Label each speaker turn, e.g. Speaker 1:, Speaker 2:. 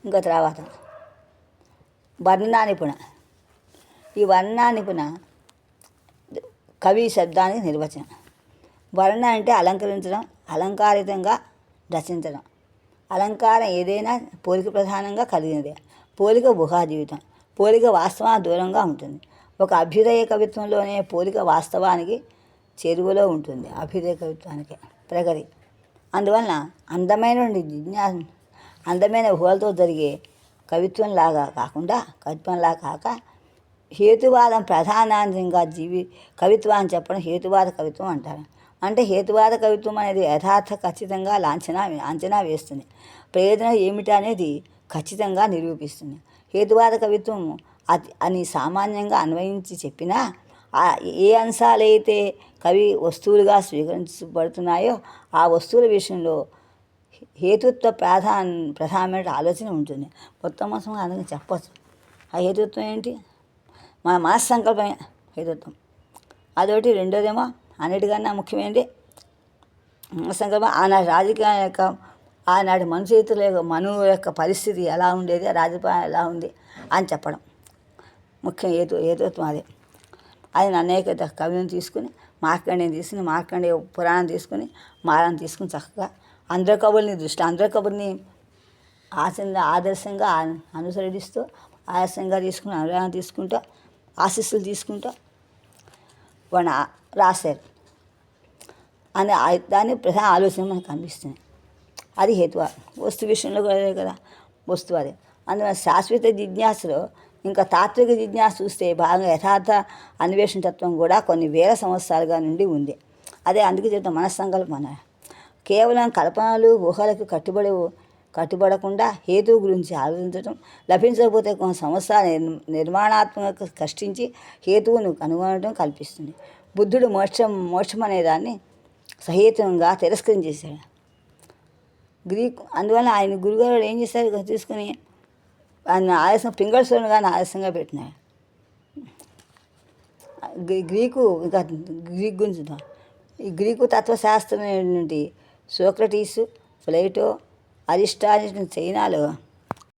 Speaker 1: ఇంకా తర్వాత వర్ణనా నిపుణ. ఈ వర్ణనా నిపుణ కవి శబ్దానికి నిర్వచనం. వర్ణ అంటే అలంకరించడం, అలంకారితంగా రచించడం. అలంకారం ఏదైనా పోలిక ప్రధానంగా కలిగినదే. పోలిక గుహా జీవితం. పోలిక వాస్తవానికి దూరంగా ఉంటుంది. ఒక అభ్యుదయ కవిత్వంలోనే పోలిక వాస్తవానికి చెరువులో ఉంటుంది. అభ్యుదయ కవిత్వానికి ప్రగతి. అందువలన అందమైన ఊహలతో జరిగే కవిత్వంలాగా కాక హేతువాదం ప్రధానాంశంగా కవిత్వాన్ని చెప్పడం హేతువాద కవిత్వం అంటారు. అంటే హేతువాద కవిత్వం అనేది యథార్థ ఖచ్చితంగా అంచనా వేస్తుంది. ప్రయోజనం ఏమిటి అనేది ఖచ్చితంగా నిరూపిస్తుంది. హేతువాద కవిత్వం అని సామాన్యంగా అన్వయించి చెప్పినా ఏ అంశాలైతే కవి వస్తువులుగా స్వీకరించబడుతున్నాయో ఆ వస్తువుల విషయంలో హేతుత్వ ప్రధానమైన ఆలోచన ఉంటుంది. మొత్తం అందుకని చెప్పచ్చు. ఆ హేతుత్వం ఏంటి? మన మనస్సంకల్పమే హేతుత్వం. అదొకటి. రెండోదేమో అన్నిటికన్నా ముఖ్యమైనది మనస్సంకల్పం. ఆనాటి రాజకీయాల యొక్క ఆనాటి మనువు యొక్క పరిస్థితి ఎలా ఉండేది, రాజపాలన ఎలా ఉంది అని చెప్పడం ముఖ్యం. హేతుత్వం అదే. అది అనేక కవులను తీసుకుని మార్కండేయ పురాణం తీసుకుని మారం తీసుకుని చక్కగా అందరు కవుల్ని ఆదర్శంగా అనుసరిస్తూ ఆదర్శంగా తీసుకుని అనురాగం తీసుకుంటూ ఆశీస్సులు తీసుకుంటూ వాడిని రాశారు అని దాని ప్రధాన ఆలోచన మనకు కనిపిస్తుంది. అది హేతువాదం. వస్తు విషయంలో కూడా కదా వస్తువు అదే. అందువల్ల శాశ్వత జిజ్ఞాసలో ఇంకా తాత్విక జిజ్ఞాస చూస్తే భాగంగా యథార్థ అన్వేషణ తత్వం కూడా కొన్ని వేల సంవత్సరాలుగా నుండి ఉంది. అదే అందుకే చెప్తాం మనస్సంకల్పం అన్నారు. కేవలం కల్పనలు ఊహలకు కట్టుబడకుండా హేతువు గురించి ఆలోచించడం, లభించకపోతే కొన్ని సంవత్సరాలు నిర్మాణాత్మక కష్టించి హేతువును కనుగొనడం కల్పిస్తుంది. బుద్ధుడు మోక్షం అనేదాన్ని సహేతువంగా తిరస్కరించేశాడు. అందువల్ల ఆయన గురుగారు ఏం చేశారు, తీసుకుని ఆయన ఆలస్యం పింగళసూరుని కానీ ఆలస్యంగా పెట్టినాడు. గ్రీకు గురించి ఈ గ్రీకు తత్వశాస్త్రం నుండి సోక్రటీసు, ప్లేటో, అరిస్టాటిల్ చైనాలో